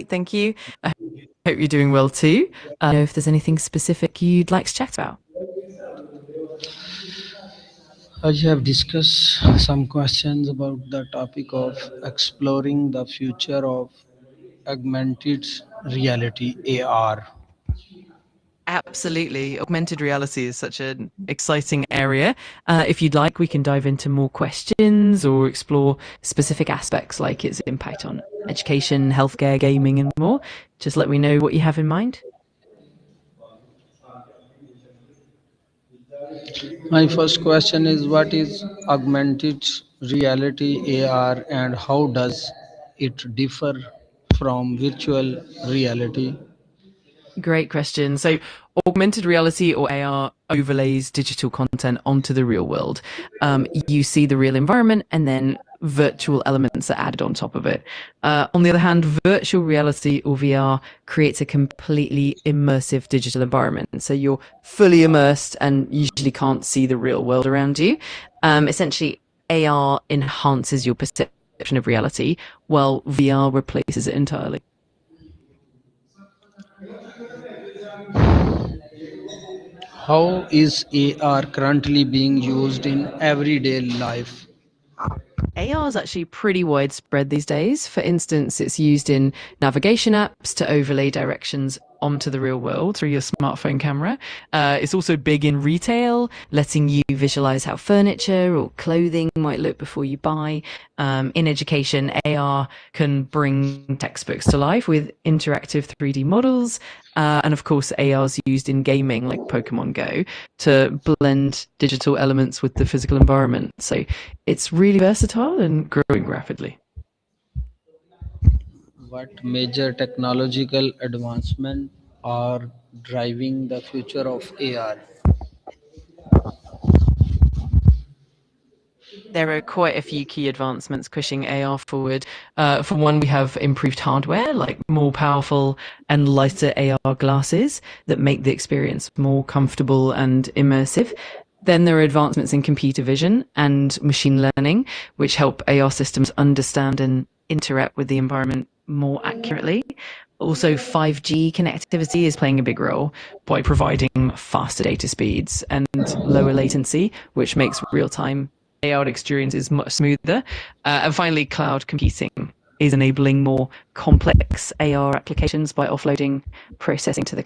thank you. I hope you're doing well too. If there's anything specific you'd like to chat about. I have discussed some questions about the topic of exploring the future of augmented reality AR. Absolutely. Augmented reality is such an exciting area. If you'd like, we can dive into more questions or explore specific aspects like its impact on education, healthcare, gaming, and more. Just let me know what you have in mind. My first question is, what is augmented reality AR and how does it differ from virtual reality? Great question. So, augmented reality or AR overlays digital content onto the real world. You see the real environment and then virtual elements are added on top of it. On the other hand, virtual reality or VR creates a completely immersive digital environment. So, you're fully immersed and usually can't see the real world around you. Essentially, AR enhances your perception of reality while VR replaces it entirely. How is AR currently being used in everyday life? AR is actually pretty widespread these days. For instance, it's used in navigation apps to overlay directions onto the real world through your smartphone camera. It's also big in retail, letting you visualize how furniture or clothing might look before you buy. In education, AR can bring textbooks to life with interactive 3D models. And of course, AR is used in gaming like Pokemon Go to blend digital elements with the physical environment. So it's really versatile and growing rapidly. What major technological advancements are driving the future of AR? There are quite a few key advancements pushing AR forward. For one, we have improved hardware, like more powerful and lighter AR glasses that make the experience more comfortable and immersive. Then there are advancements in computer vision and machine learning, which help AR systems understand and interact with the environment more accurately. Also, 5G connectivity is playing a big role by providing faster data speeds and lower latency, which makes real-time AR experience is much smoother. And finally, cloud computing is enabling more complex AR applications by offloading processing to the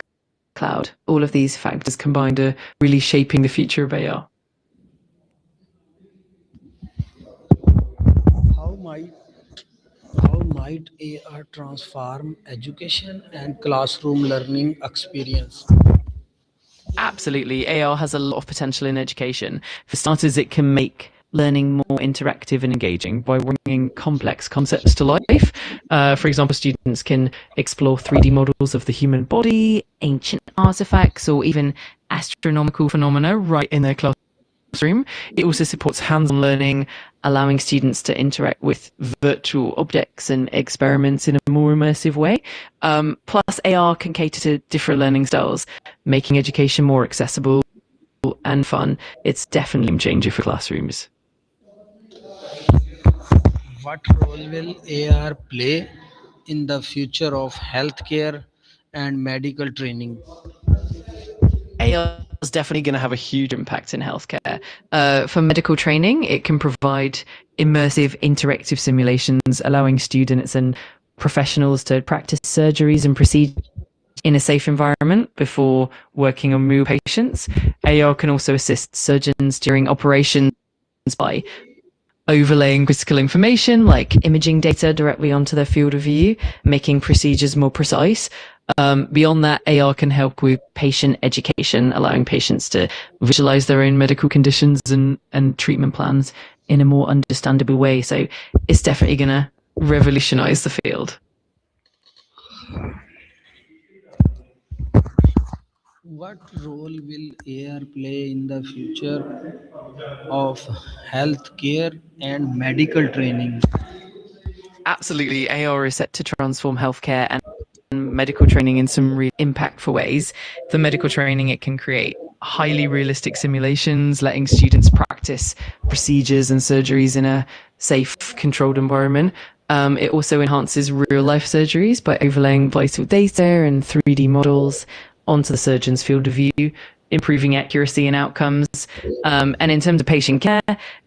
cloud. All of these factors combined are really shaping the future of AR. How might how might AR transform education and classroom learning experience? Absolutely. AR has a lot of potential in education. For starters, it can make learning more interactive and engaging by bringing complex concepts to life. For example, students can explore 3D models of the human body, ancient artifacts, or even astronomical phenomena right in their classroom. It also supports hands-on learning, allowing students to interact with virtual objects and experiments in a more immersive way. Plus, AR can cater to different learning styles, making education more accessible and fun. It's definitely a game changer for classrooms. What role will AR play in the future of healthcare and medical training? AI is definitely going to have a huge impact in healthcare. For medical training, it can provide immersive, interactive simulations, allowing students and professionals to practice surgeries and procedures in a safe environment before working on real patients. AR can also assist surgeons during operations by overlaying critical information like imaging data directly onto their field of view, making procedures more precise. Beyond that, AR can help with patient education, allowing patients to visualize their own medical conditions and treatment plans in a more understandable way. So it's definitely going to revolutionize the field. What role will AR play in the future of healthcare and medical training? Absolutely, AR is set to transform healthcare and medical training in some really impactful ways. For medical training, it can create highly realistic simulations, letting students practice procedures and surgeries in a safe, controlled environment. It also enhances real life surgeries by overlaying vital data and 3D models onto the surgeon's field of view, improving accuracy and outcomes. And in terms of patient care,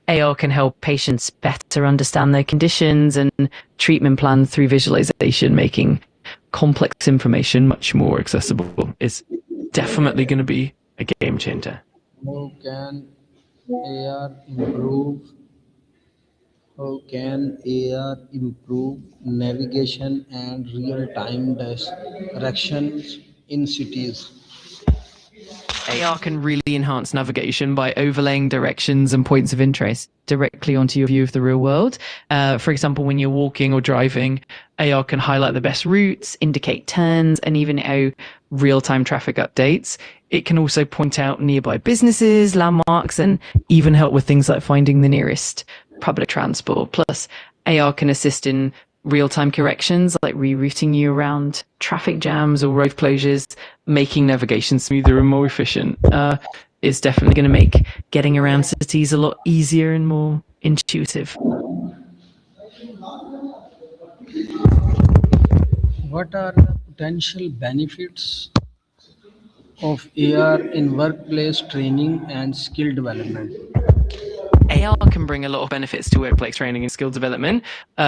AR can help patients better understand their conditions and treatment plan through visualization, making complex information much more accessible. It's definitely going to be a game changer. How can AR improve? How can AR improve navigation and real-time directions in cities? AR can really enhance navigation by overlaying directions and points of interest directly onto your view of the real world. For example, when you're walking or driving, AR can highlight the best routes, indicate turns, and even know real-time traffic updates. It can also point out nearby businesses, landmarks, and even help with things like finding the nearest public transport. Plus, AR can assist in real-time corrections like rerouting you around traffic jams or road closures, making navigation smoother and more efficient. It's definitely going to make getting around cities a lot easier and more intuitive. What are the potential benefits of AR in workplace training and skill development? AR can bring a lot of benefits to workplace training and skill development.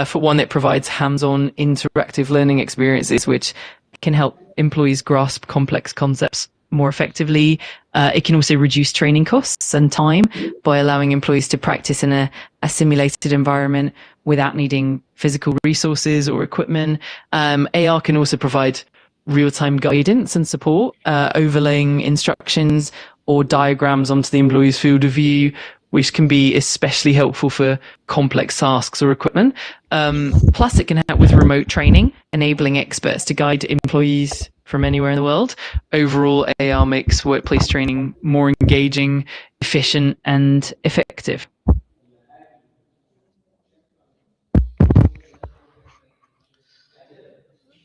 For one, it provides hands-on interactive learning experiences, which can help employees grasp complex concepts more effectively. It can also reduce training costs and time by allowing employees to practice in a simulated environment without needing physical resources or equipment. AR can also provide real-time guidance and support, overlaying instructions or diagrams onto the employee's field of view, which can be especially helpful for complex tasks or equipment. Plus, it can help with remote training, enabling experts to guide employees from anywhere in the world. Overall, AR makes workplace training more engaging, efficient, and effective.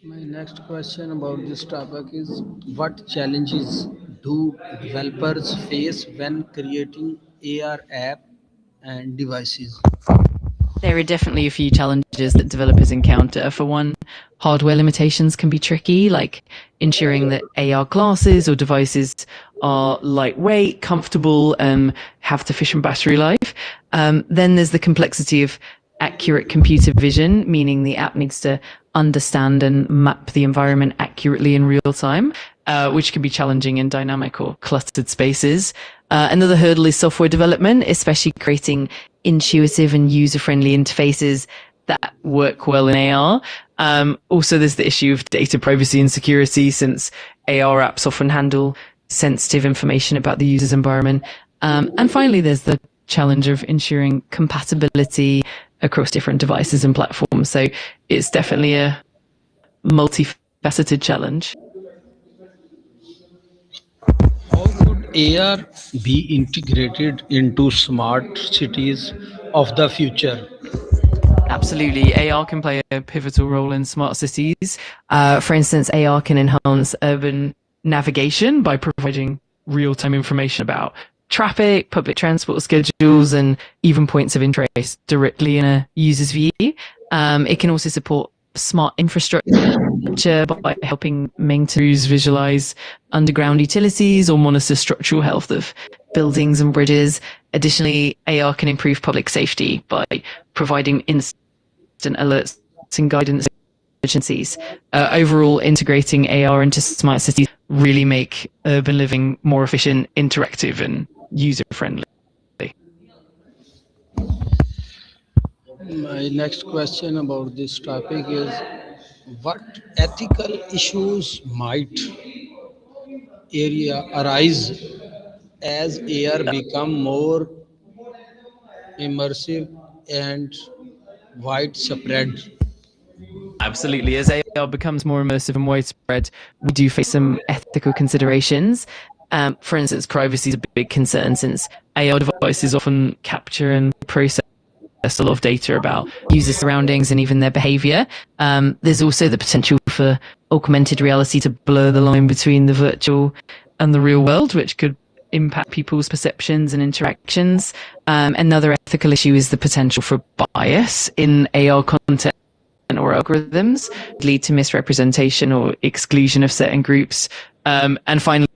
My next question about this topic is what challenges do developers face when creating AR app and devices? There are definitely a few challenges that developers encounter. For one, hardware limitations can be tricky, like ensuring that AR glasses or devices are lightweight, comfortable, and have sufficient battery life. Then there's the complexity of accurate computer vision, meaning the app needs to understand and map the environment accurately in real time, which can be challenging in dynamic or clustered spaces. Another hurdle is software development, especially creating intuitive and user-friendly interfaces that work well in AR. Also, there's the issue of data privacy and security, since AR apps often handle sensitive information about the user's environment. And finally, there's the challenge of ensuring compatibility across different devices and platforms. So it's definitely a multifaceted challenge. How could AR be integrated into smart cities of the future? Absolutely. AR can play a pivotal role in smart cities. For instance, AR can enhance urban navigation by providing real-time information about traffic, public transport schedules, and even points of interest directly in a user's view. It can also support smart infrastructure by helping maintainers visualize underground utilities or monitor structural health of buildings and bridges. Additionally, AR can improve public safety by providing instant alerts and guidance emergencies. Overall, integrating AR into smart cities really make urban living more efficient, interactive, and user-friendly. My next question about this topic is what ethical issues might area arise as AR become more immersive and widespread? Absolutely. As AR becomes more immersive and widespread, we do face some ethical considerations. For instance, privacy is a big concern, since AR devices often capture and process a lot of data about user surroundings and even their behavior. There's also the potential for augmented reality to blur the line between the virtual and the real world, which could impact people's perceptions and interactions. Another ethical issue is the potential for bias in AR content or algorithms lead to misrepresentation or exclusion of certain groups. And finally,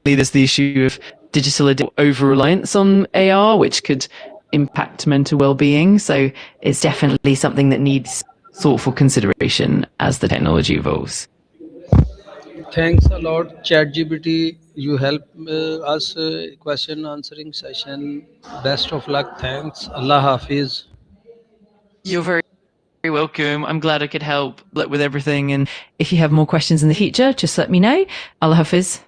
there's the issue of digital over-reliance on AR, which could impact mental well-being. So it's definitely something that needs thoughtful consideration as the technology evolves. Thanks a lot, ChatGPT. You help us question answering session. Best of luck. Thanks. Allah Hafiz. You're very welcome. I'm glad I could help with everything. And if you have more questions in the future, just let me know. Allah Hafiz.